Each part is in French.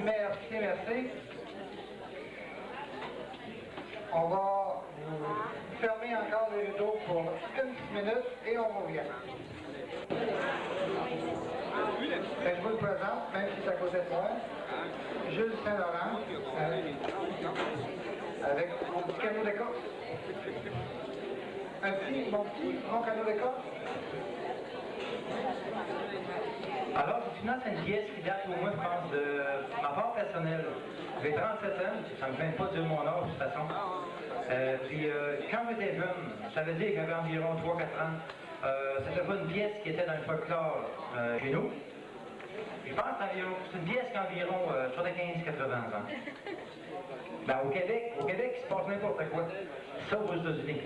Merci, merci. On va fermer encore les rideaux pour une petite minute et on revient. Ben, je vous le présente, même si c'est à côté de moi. Jules Saint-Laurent, avec mon petit canot d'écorce. Mon canot d'écorce. Alors, finalement, c'est une pièce qui date au moins, je pense, de ma part personnelle. J'ai 37 ans, ça me fait pas dire mon âge, de toute façon. Quand j'étais jeune, ça veut dire que j'avais environ 3-4 ans, c'était pas une pièce qui était dans le folklore chez nous. Je pense que c'est une pièce qui a environ 75-80 ans. Ben, au Québec, il se passe n'importe quoi. Ça aux États-Unis.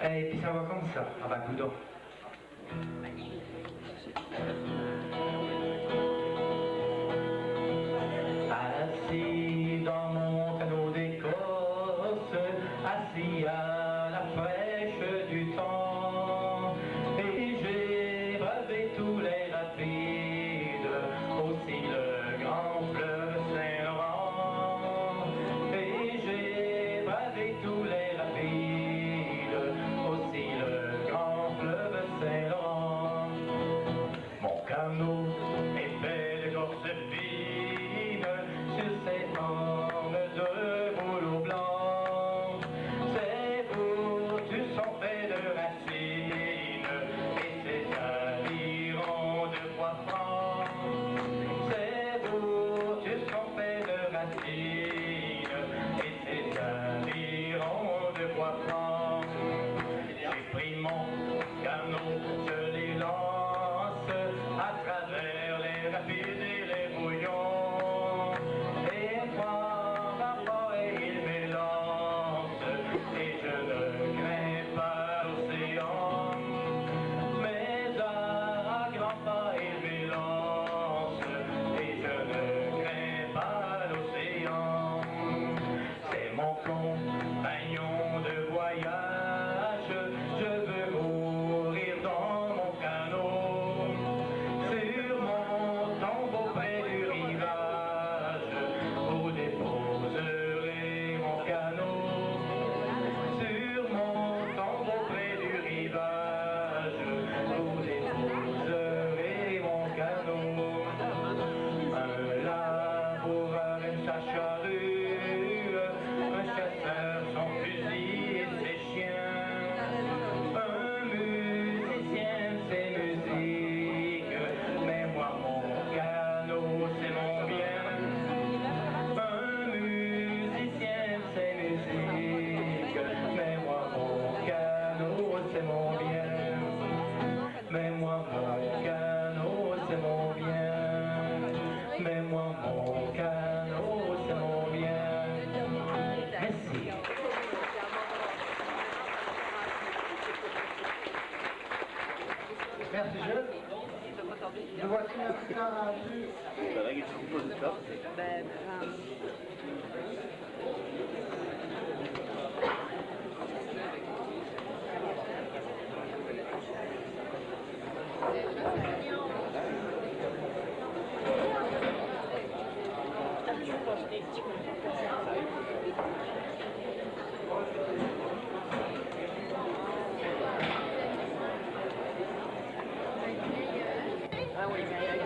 Et puis ça va comme ça, en bas coudon. Assis dans mon canot d'Écosse, assis à la fraîche du temps, et j'ai bravé tous les rapides, aussi le grand fleuve Saint-Laurent, et j'ai bravé tous les rapides, aussi le grand fleuve Saint-Laurent. Mon canot est fait d'écorce fine sur ses formes de rouleau blanc. Ses bouts sont faits de racines et ses avirons de bois franc. Ses bouts sont faits de racines et ses avirons de bois franc. J'ai pris mon canot, je les lance à travers les rapides et les bouillons. Et moi, papa, il m'élance, et je ne crains pas l'océan. Mais à grands pas, il m'élance, et je ne crains pas l'océan. C'est mon compagnon de voyage, je veux mourir dans mon canot, sur mon tombeau près du rivage, vous déposerez mon canot, sur mon tombeau près du rivage, vous déposerez mon canot. Un laboureur aime sa charrue, un chasseur son fusil et ses chiens, un musicien aime ses musiques, mais moi mon canot c'est mon bien. Un musicien aime ses musiques, mais moi mon canot c'est mon bien. Mais moi mon canot c'est mon bien. Mais moi mon canot c'est mon bien. Merci. Merci Jules. Nous voici maintenant rendus.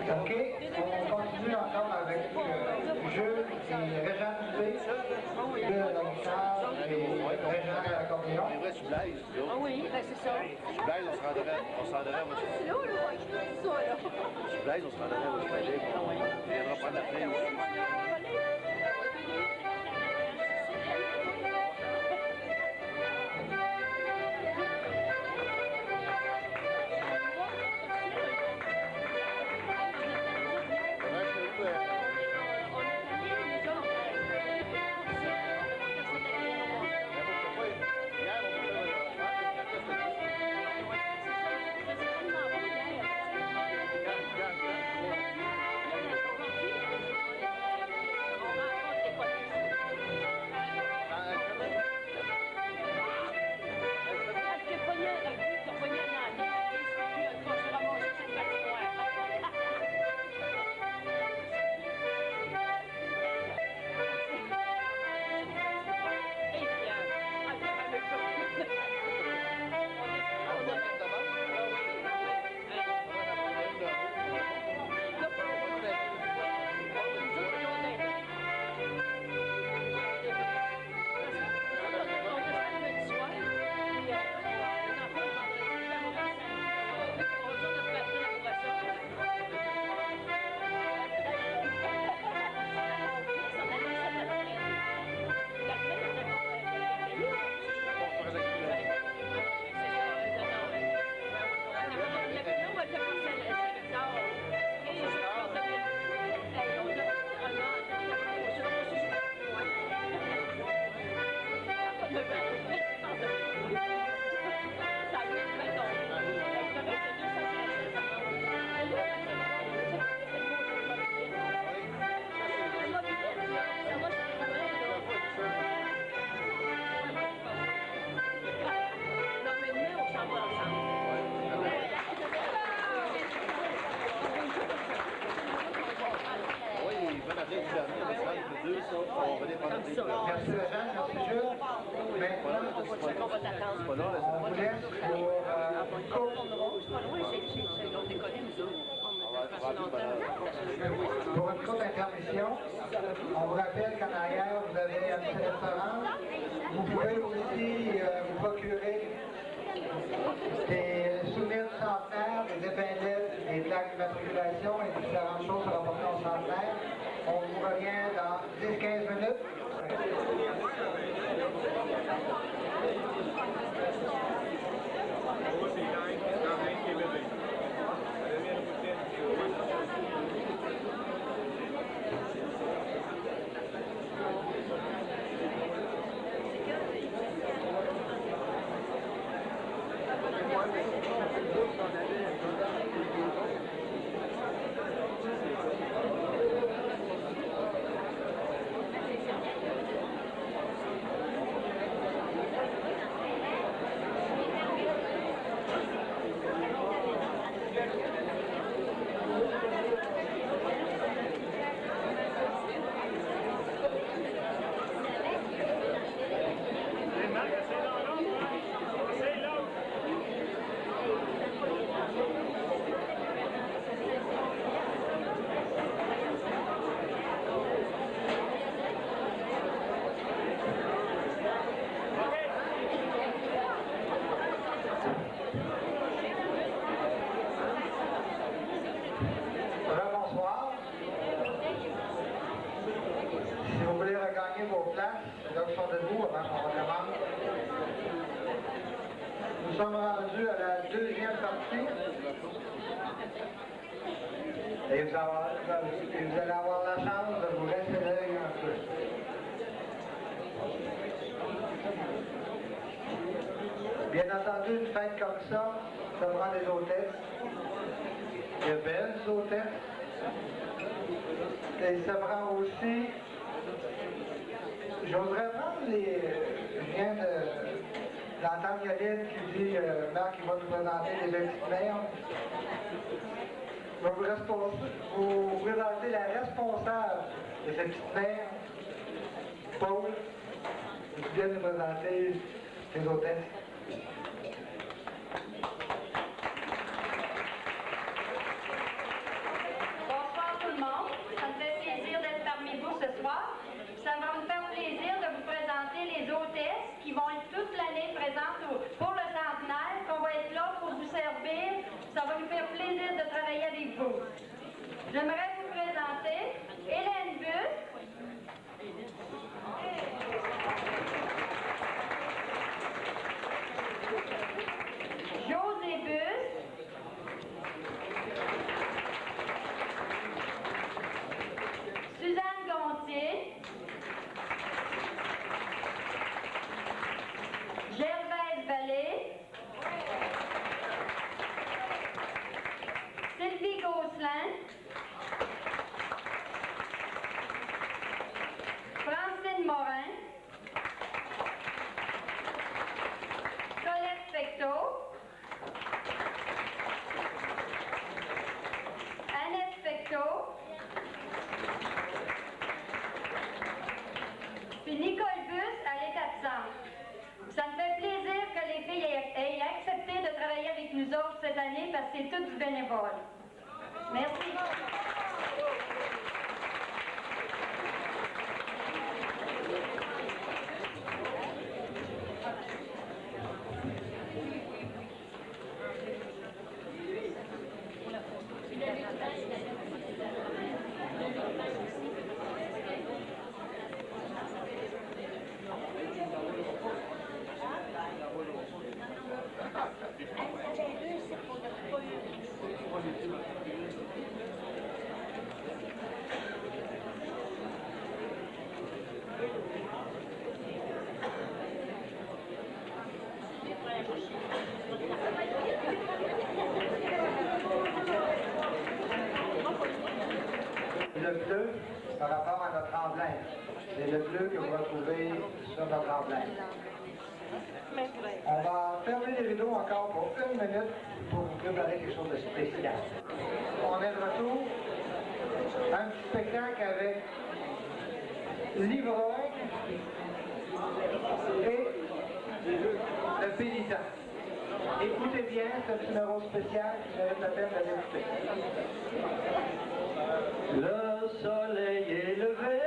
OK, on continue encore avec Jules et Régent Dubé de la guitare et Régent à l'accordéon. C'est vrai, tu blaises. Ah oui, ben c'est ça. Tu blaises, on se rendrait à votre C'est là, là, je te dis ça, là. Tu blaises, on se rendrait à votre chalet. On viendra prendre la paix aussi. Merci Régent, merci Jules. Maintenant, on vous laisse pour pour une courte intermission. On vous rappelle qu'en arrière, vous avez un petit restaurant. Vous pouvez aussi vous procurer des souvenirs de centenaire, des épinglettes, des plaques d'immatriculation et différentes choses rapportées au centenaire. On vous revient dans 10-15 minutes. Bonsoir. Si vous voulez regagner vos places, là qui sont debout avant qu'on recommence. Nous sommes rendus à la deuxième partie. Et vous allez avoir la chance de vous rester l'œil un peu. Bien entendu, une fête comme ça prend des hôtesses. De belles hôtesses. Et ça prend aussi, j'oserais prendre je viens d'entendre Yoline qui dit, Marc, il va nous présenter les petites mères. Je vais vous présenter la responsable de cette petite mère, Paul, qui vient nous présenter ses hôtesses. Ça va me faire plaisir de vous présenter les hôtesses qui vont être toute l'année présentes pour le centenaire, qu'on va être là pour vous servir. Ça va nous faire plaisir de travailler avec vous. J'aimerais vous présenter Hélène Busse, José Busse, Suzanne Gontier, Gervaise Vallée, Sylvie Gosselin, Francine Morin, Colette Fecteau, Annette Fecteau, puis Nicole Busse, elle est absente. Ça me fait plaisir que les filles aient accepté de travailler avec nous autres cette année parce que c'est tout du bénévole. Merci. Le bleu par rapport à notre emblème. C'est le bleu que vous retrouvez sur notre emblème. On va fermer les rideaux encore pour 1 minute pour vous préparer quelque chose de spécial. On est de retour. Un petit spectacle avec l'ivrogne Et le pénitent. Écoutez bien ce numéro spécial qui mérite la peine d'écouter. Le soleil est levé,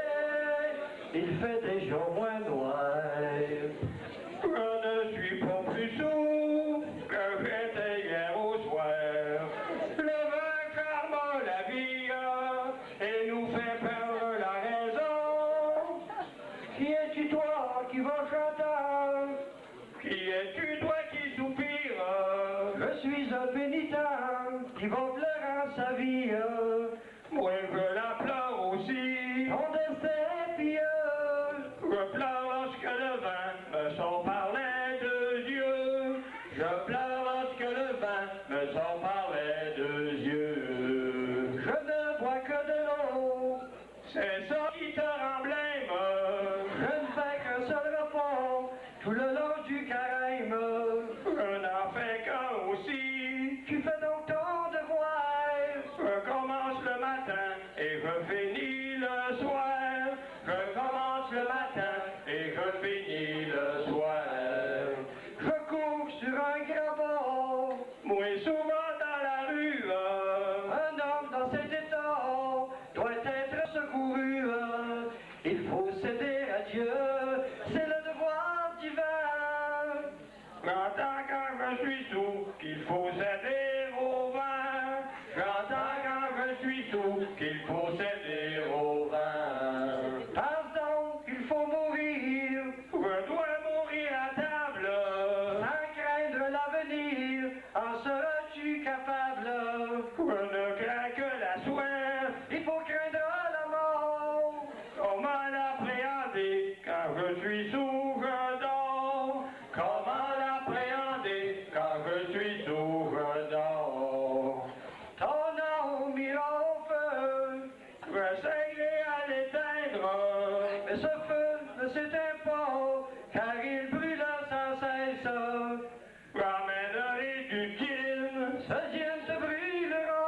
il fait déjà moins noir. Je ne suis pas plus sourd que j'étais hier au soir. Le vent calme la vie et nous fait perdre la raison. Qui es-tu toi qui vas chanter? Qui es-tu toi qui soupire? Je suis un pénitent qui va pleurer en sa vie. Moi je la pleure aussi. Ton destin est pieux. Je pleure lorsque le vent me sent parler de Dieu. Je pleure lorsque le vent me sent parler de Dieu. Je ne bois que de l'eau. C'est ça qui te remblème. Je ne fais qu'un seul repas tout le long du carême. Je n'en fais qu'un aussi. Tu fais donc ton devoir. Je commence le matin et je finis le soir. Je commence le matin et je finis le soir. Je cours sur un grabat, moi souvent dans la rue. Un homme dans cet état doit être secouru. Il faut céder à Dieu, c'est le devoir divin. J'entends quand je suis sourd qu'il faut céder au vin. J'entends quand je suis sourd qu'il faut céder au vin. Pense donc qu'il faut mourir. Je dois mourir à table. Sans craindre l'avenir, en seras-tu capable? Je ne crains que la soif. Il faut craindre la mort. Comment l'appréhender quand je suis sourd, je dors? Comment l'appréhender quand je suis sourd, je dors? Ton âme ira au feu, j'essayerai à l'éteindre, mais ce feu ne s'éteint pas, car il brûle sans cesse. J'emmènerai du gin, ce gin te brûlera,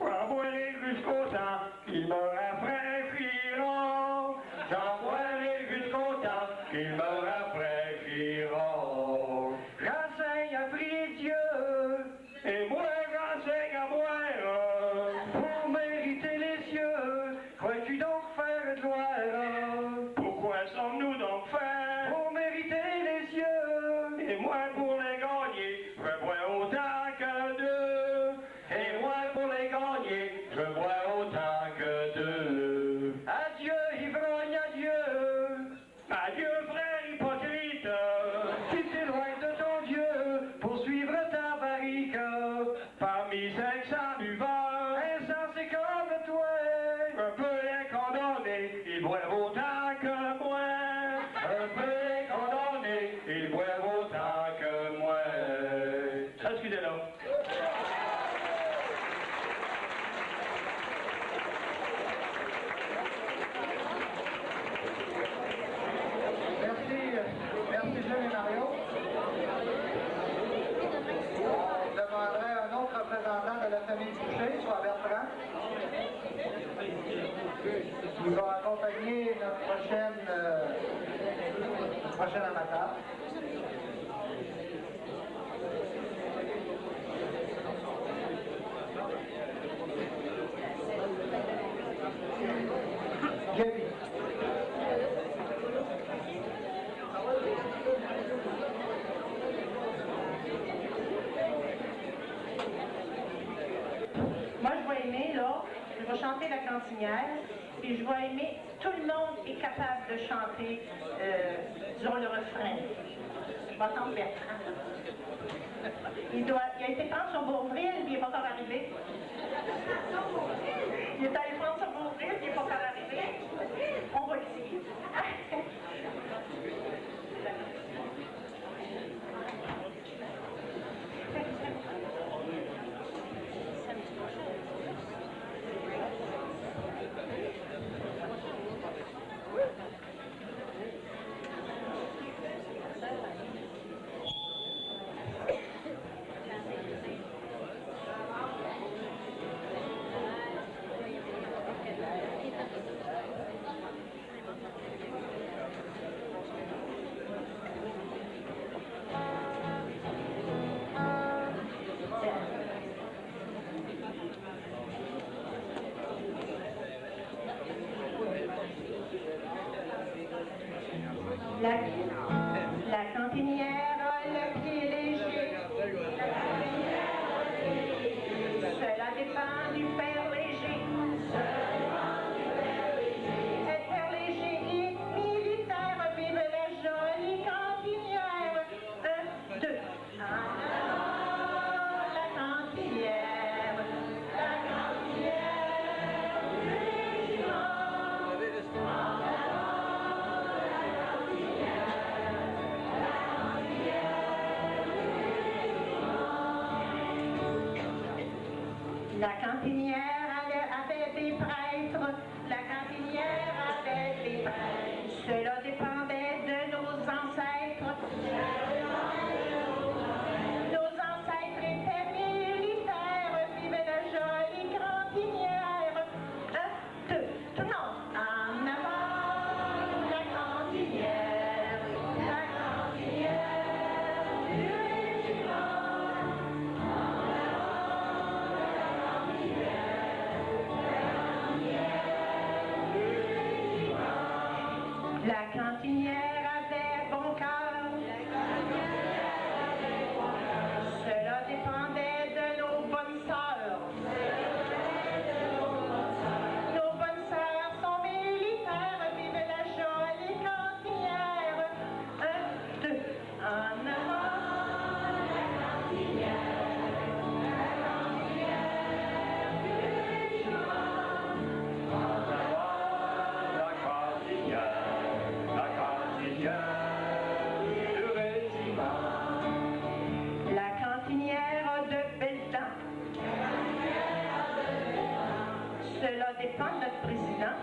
j'en boirai jusqu'au temps qu'il me rafraîchira. J'en boirai jusqu'au temps qu'il me rafraîchira. J'enseigne à prier Dieu, et moi j'enseigne à boire. Pour mériter les cieux, crois-tu donc faire gloire? Pourquoi sommes-nous donc faits? Pour mériter les cieux. Et moi pour les gagner, je bois autant que d'eux. Et moi pour les gagner, je bois autant que d'eux. Adieu ivrogne, adieu. Adieu frère hypocrite. Tu t'éloignes de ton Dieu pour suivre ta barrique. Parmi 500 buveurs, insensés comme toi, je peux les condamner, ils boivent autant que moi. Je peux les condamner, ils boivent autant que moi. Excusez-le. Merci Jules et Mario. On demanderait un autre représentant de la famille Boucher, soit Bertrand, qui va accompagner notre prochaine amateur. Gaby. Moi, je vais aimer, là, je vais chanter la cantinière, puis je vais aimer, tout le monde est capable de chanter, disons, le refrain. Je vais entendre Bertrand. Il a été prendre son Beauvril, puis il n'est pas encore arrivé. Il est allé prendre son Beauvril, puis il n'est pas encore arrivé. On va essayer. La cantinière avait des prêtres, la cantinière avait des prêtres. Cela dépendait de nos ancêtres. Nos ancêtres étaient militaires, vive la jolie cantinière. Un, deux, tout le monde. En avant, la cantinière du régiment. La cantinière avait bon cœur. Cela dépendait de nos bonnes sœurs. Nos bonnes sœurs sont militaires, vive la jolie cantinière. Un, deux, en avant. La cantinière du régiment. La cantinière a de belles dents. Cela dépend de notre président.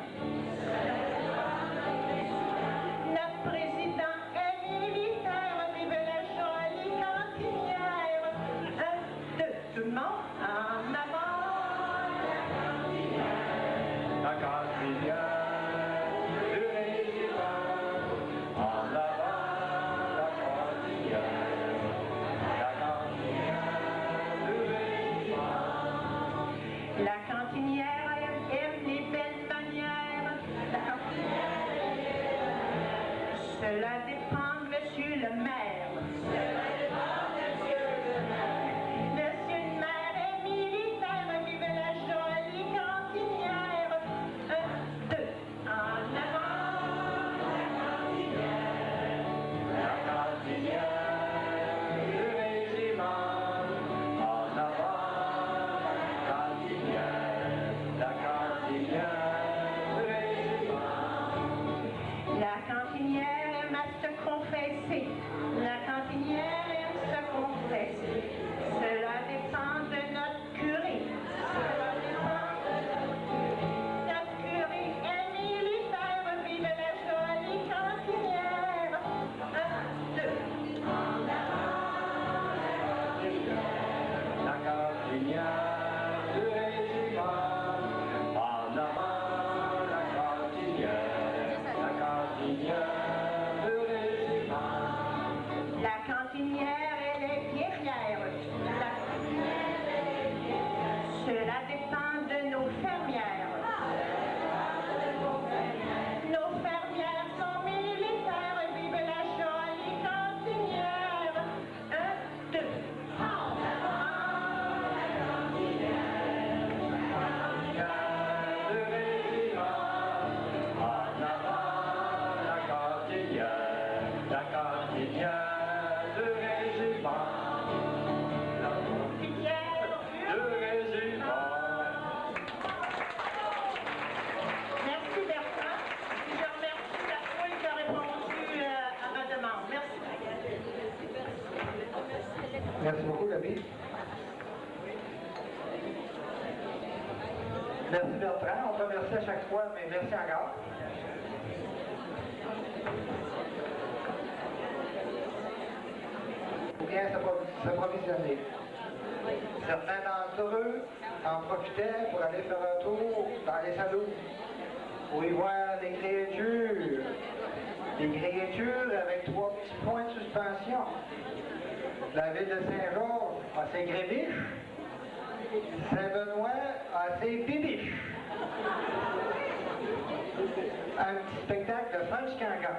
Notre président est militaire, vive la jolie cantinière. Un, deux, tout le monde, en avant. La cantinière du régiment. En avant, la cantinière. La cantinière du régiment. La cantinière aime les belles manières. La cantinière. Cela dépend de monsieur le maire. Monsieur le maire est militaire, vive la jolie cantinière. Un, deux, en avant. La cantinière du régiment. En avant, la cantinière. La cantinière du régiment. La cantinière aime à se confesser. La cantinière aime se confesser. Cela dépend de notre curé. Cela dépend de notre curé. Notre curé est militaire, vive la jolie cantinière. Un, deux, en avant. La cantinière du régiment. En avant, la cantinière. La cantinière du régiment. La cantinière, elle est guerrière. La cantinière, elle est guerrière. Cela dépend de nos fermières. Nos fermières sont militaires, vive la jolie cantinière. Un, deux, en avant. La cantinière. Du régiment. En avant, la cantinière. La cantinière du régiment. La Cantinière du régiment. Merci Bertrand. Je remercie la foule qui a répondu à ma demande. Merci. Merci beaucoup, Gabi. Merci Bertrand. On te remercie à chaque fois, mais merci encore. Ou bien s'approvisionner. Certains d'entre eux en profitaient pour aller faire un tour dans les salons, pour y voir des créatures. Des créatures avec 3 petits points de suspension. La ville de Saint-Georges a ses grébiches. Saint-Benoît a ses bibiches. Un petit spectacle de French Cancan.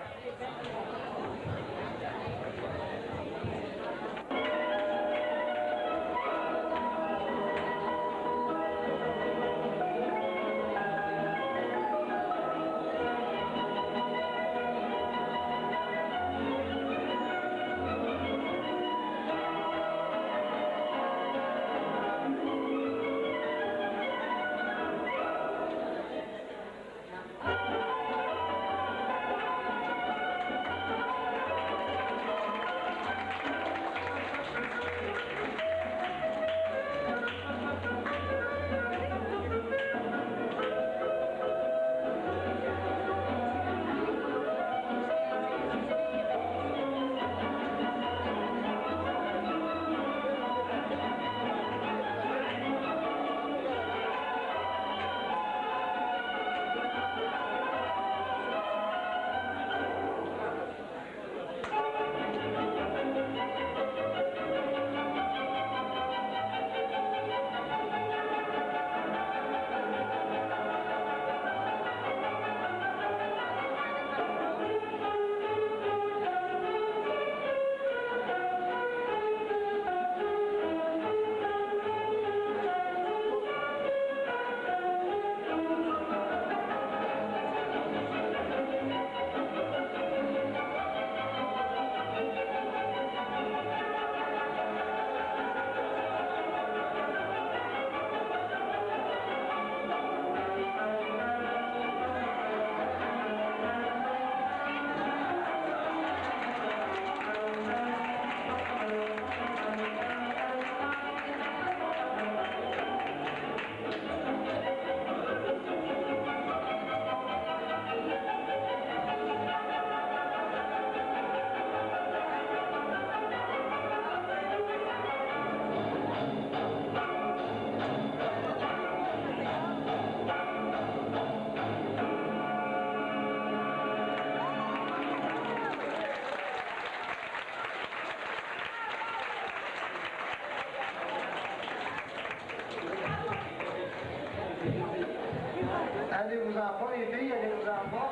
pas. Les filles, allez-vous-en pas.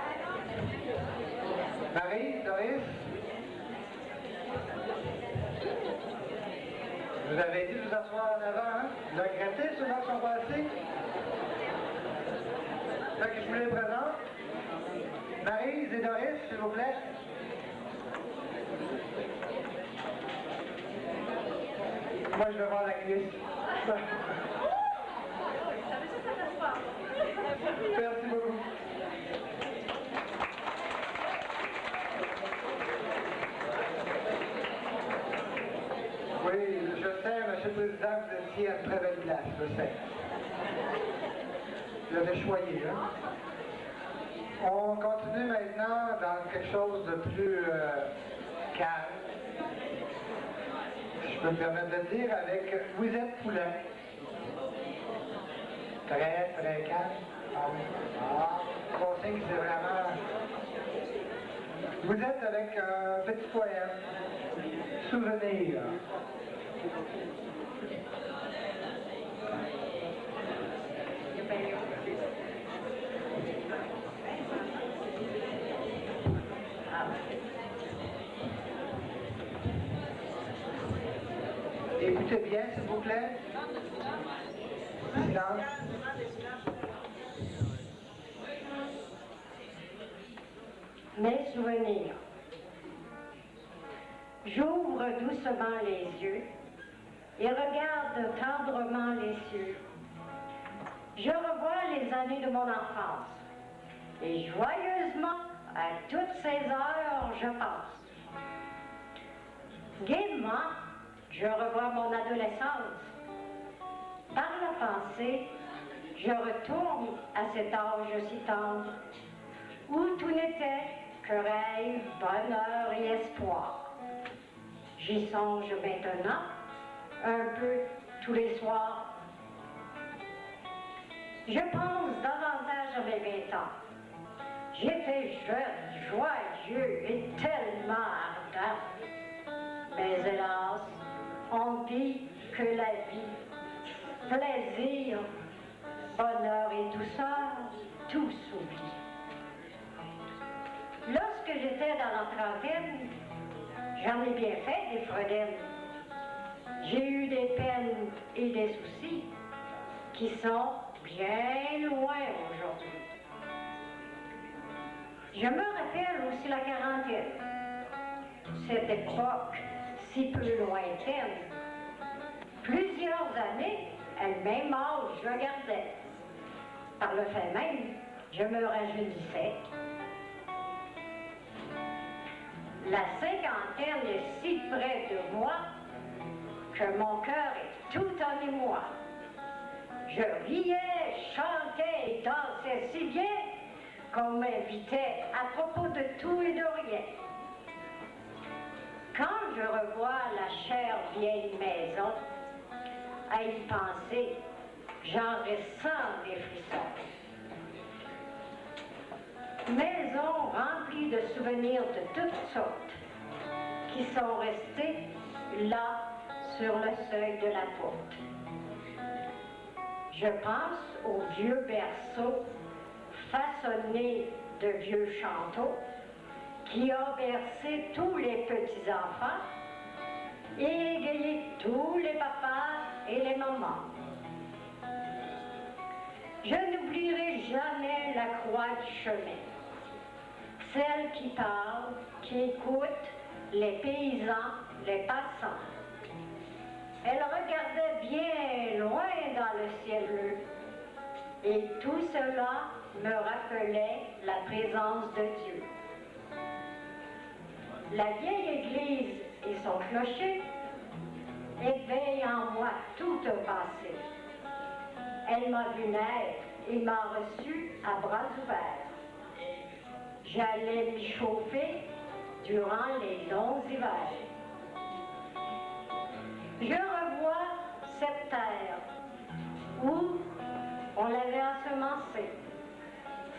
Marie, Doris. Vous avez été vous asseoir en avant, hein? Vous regrettez ceux-là qui sont passés? Fait que je vous les présente. Marie et Doris, s'il vous plaît. Moi, je vais voir la glisse. Merci beaucoup. Oui, je sais, M. le Président, vous étiez à une très belle place, je sais. Vous l'avez choisi, hein? On continue maintenant dans quelque chose de plus calme. Si je peux me permettre de le dire, avec Louisette Poulin. Très, très calme. Ah, on sait que c'est vraiment... Vous êtes avec un petit poème, Souvenir. Écoutez bien, s'il vous plaît. Silence. Mes souvenirs. J'ouvre doucement les yeux et regarde tendrement les cieux. Je revois les années de mon enfance et joyeusement à toutes ces heures je pense. Gaiement, je revois mon adolescence. Par la pensée, je retourne à cet âge si tendre où tout n'était que rêve, bonheur et espoir. J'y songe maintenant, un peu tous les soirs. Je pense davantage à mes 20 ans. J'étais jeune, joyeux et tellement ardent. Mais hélas, on dit que la vie, plaisir, bonheur et douceur, tout s'oublie. Lorsque j'étais dans la trentaine, j'en ai bien fait des fredaines. J'ai eu des peines et des soucis qui sont bien loin aujourd'hui. Je me rappelle aussi la quarantaine, cette époque si peu lointaine. Plusieurs années, à le même âge, je gardais. Par le fait même, je me rajeunissais. La cinquantaine est si près de moi que mon cœur est tout en émoi. Je riais, chantais et dansais si bien qu'on m'invitait à propos de tout et de rien. Quand je revois la chère vieille maison, à y penser, j'en ressens des frissons. Maison remplie de souvenirs de toutes sortes, qui sont restés là sur le seuil de la porte. Je pense aux vieux berceaux façonnés de vieux chanteaux qui ont bercé tous les petits-enfants et égayé tous les papas et les mamans. Je n'oublierai jamais la croix du chemin, celle qui parle, qui écoute les paysans, les passants. Elle regardait bien loin dans le ciel bleu et tout cela me rappelait la présence de Dieu. La vieille église et son clocher éveillent en moi tout un passé. Elle m'a vu naître et m'a reçu à bras ouverts. J'allais m'y chauffer durant les longs hivers. Je revois cette terre où on l'avait ensemencée,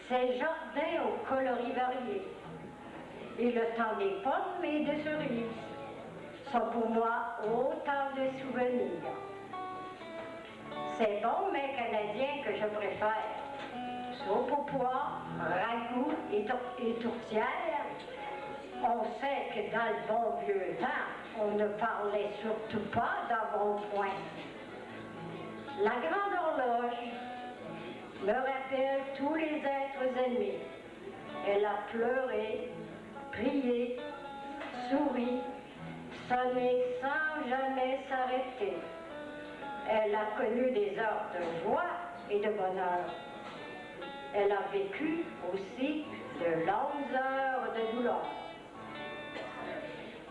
ces jardins aux coloris variés, et le temps des pommes et des cerises sont pour moi autant de souvenirs. Ces bons mets canadiens que je préfère soupe au pois, ragoût et tourtière. On sait que dans le bon vieux temps, on ne parlait surtout pas d'embonpoint. La grande horloge me rappelle tous les êtres aimés. Elle a pleuré, prié, souri, sonné sans jamais s'arrêter. Elle a connu des heures de joie et de bonheur. Elle a vécu aussi de longues heures de douleur.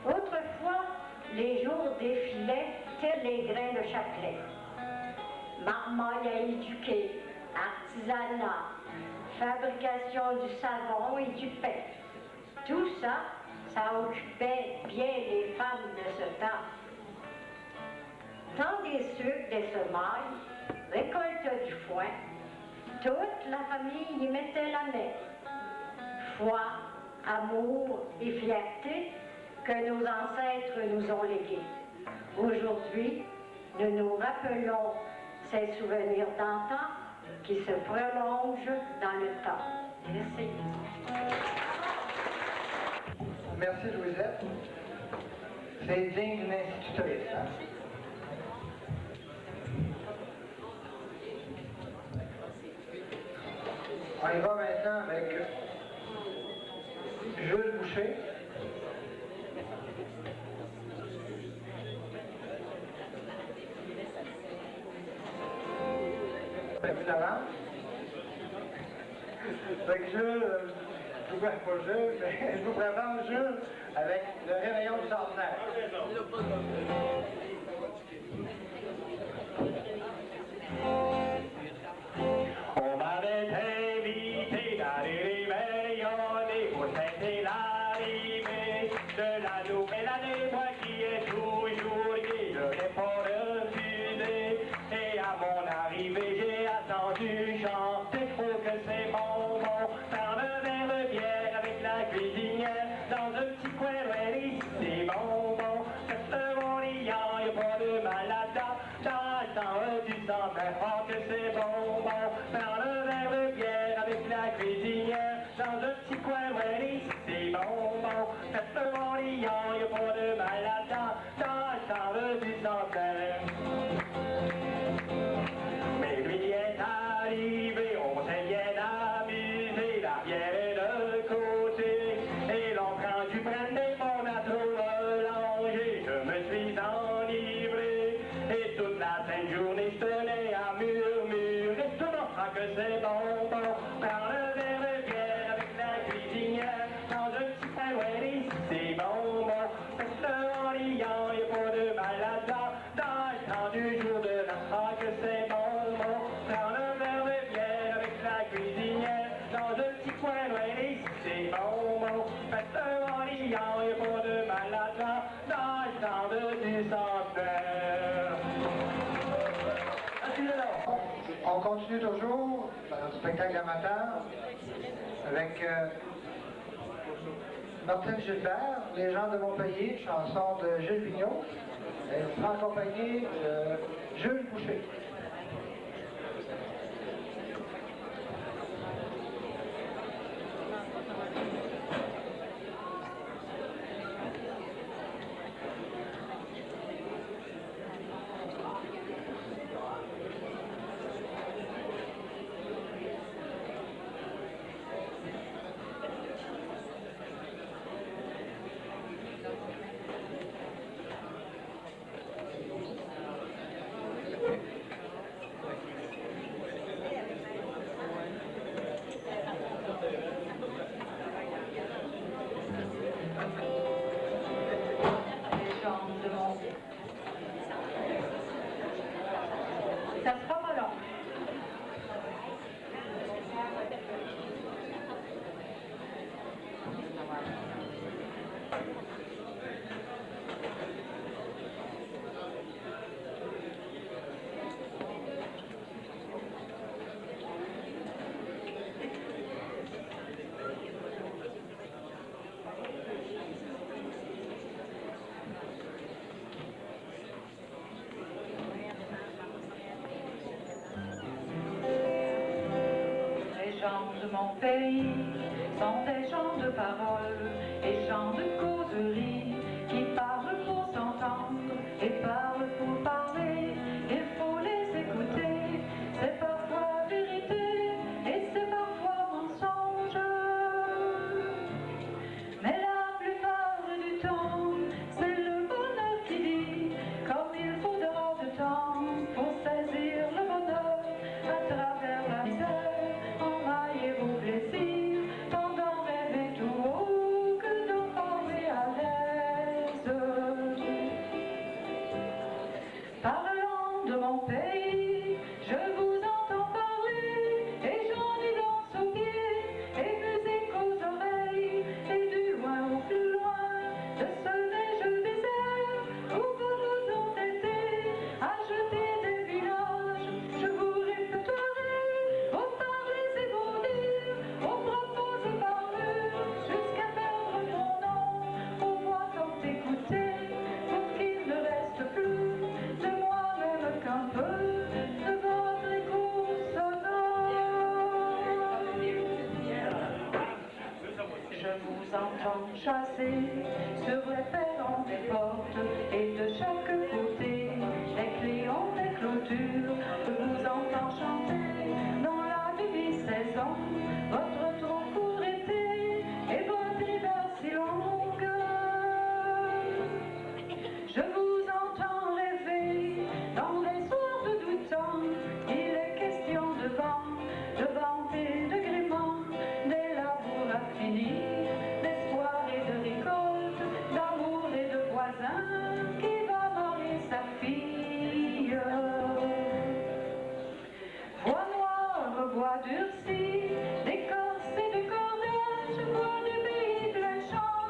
Autrefois, les jours défilaient tels les grains de Châtelet. Marmaille à éduquer, artisanat, fabrication du savon et du pain. Tout ça, ça occupait bien les femmes de ce temps. Temps des sucres, des semailles, récolte du foin, toute la famille y mettait la main. Foi, amour et fierté que nos ancêtres nous ont légués. Aujourd'hui, nous nous rappelons ces souvenirs d'antan qui se prolongent dans le temps. Merci. Merci Louisette. C'est digne d'une institutrice. Hein? On y va maintenant avec Jules Boucher. Fait que Jules, je vous présente pas Jules, mais je vous présente Jules avec le réveillon du centenaire. On m'avait invité dans les réveillonnés pour fêter l'arrivée de la nouvelle année, moi qui ai toujours gai, je n'ai pas refusé. Et à mon arrivée, j'ai attendu chanter, oh que c'est bon, prendre un verre de bière avec la cuisinière dans un petit coin ready, c'est bon, faites mon liant, y'a pas de malade dans le temps du centenaire, oh que c'est bon, prendre un verre de bière avec la cuisinière dans un petit coin ready, c'est bon, faites mon liant, y'a pas de malade dans le temps du centenaire. Mais lui est arrivé, on s'est bien amusé, la bière est de côté, et l'on prend du brandy, on a trop mélangé, je me suis enivré, et toute la sainte journée je tenais à murmurer, tout le monde croit que c'est bon, prendre un verre de bière avec la cuisinière, dans un petit pain ready, c'est bon, faites le en liant, y'a pas de malade dans le temps du jour de la que c'est bon, prendre un verre de bière avec la cuisinière, dans un petit coin ready, c'est bon, faites-le en liant, y'a pas de malade dans le temps du centenaire. On continue toujours dans notre spectacle amateur avec Martine Gilbert, Les gens de mon pays, chanson de Gilles Vigneault. Elle sera accompagnée de Jules Boucher. chants de mon pays sont des chants de paroles et chants de causerie qui parlent pour s'entendre et parlent pour parler. Il faut les écouter, c'est parfois vérité et c'est parfois mensonge. Mais la plupart du temps, c'est le bonheur qui dit comme il faudra de temps pour saisir le bonheur à travers la misère, envahir vos plaisirs, tendant rêver tout haut que d'en parler à l'aise. Parlant de mon pays, je vous entends parler, et j'en ai danse aux pieds, et musique aux oreilles, et du loin au plus loin, de ce neige désert, où vous nous entêtez à jeter des villages. Je vous répéterai vos paroles et vos dires, vos propos et parlures, jusqu'à perdre mon nom, aux voix tant écoutées, pour qu'il ne reste plus de moi-même qu'un peu de votre écho sonore. Je vous entends chasser sur les perrons des portes et de chaque côté les clients des clôtures. Je vous entends chanter dans la demi-saison votre trop court été et votre hiver si longue. Je vous entends rêver dans les soirs de doutants. Il est question de vent et de gréement, des labours à finir, d'espoir et de récolte, d'amour et de voisins qui va marier sa fille. Voix noire, voix durcie, d'écorce et de cordage, voix du pays plein champ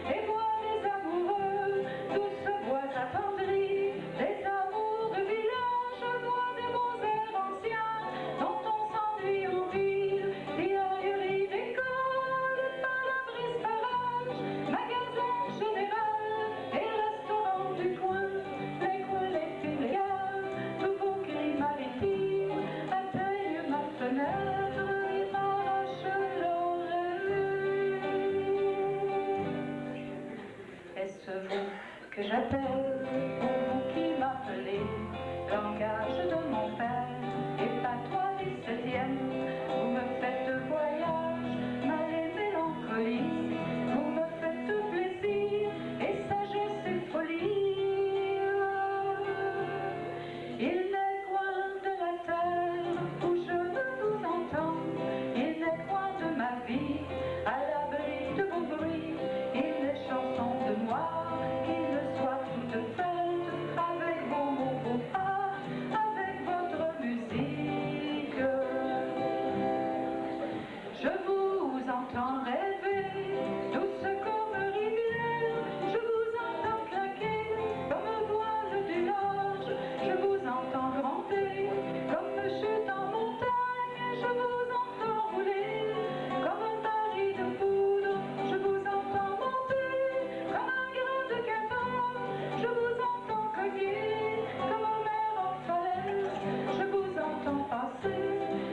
et voix des amoureux, douce voix attendrie, des amours de village, voix des beaux airs anciens dont on s'ennuie en ville, tiraillerie d'école, palabres parages, magasins général et restaurants du coin, l'école et filiales, tous vos cris maritimes atteignent ma fenêtre et m'arrachent l'oreille. Est-ce vous que j'appelle, ou vous qui m'appelez, langage de mon père et patois 17e, vous me faites voyage, mal et mélancolie, vous me faites plaisir et sagesse et folie. Il n'est coin de la terre où je ne vous entends, il n'est coin de ma vie à l'abri de vos bruits, il n'est chanson de moi qui ne soit toute faite avec vos mots, vos pas, avec votre musique. Je vous entends rêver, douce comme rivière, je vous entends claquer comme voile du large, je vous entends gronder comme chute en montagne, je vous entends rouler comme un baril de poudre, je vous entends monter comme un grain de carbone, je vous entends cogner comme un mer en falaise, je vous entends passer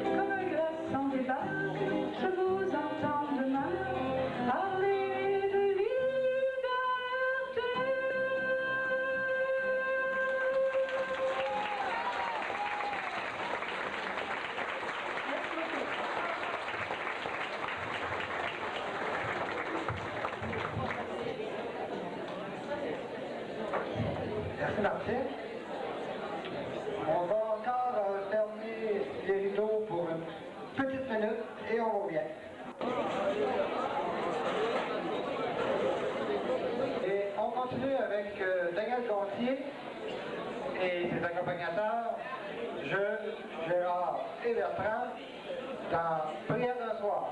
comme un glaçon des bacs, je vous entends demain parler de liberté. Merci Martine. On va encore fermer les rideaux pour une petite minute et on revient. Et on continue avec Daniel Gontier et ses accompagnateurs, Jules, Gérard et Bertrand, dans Prière d'un soir.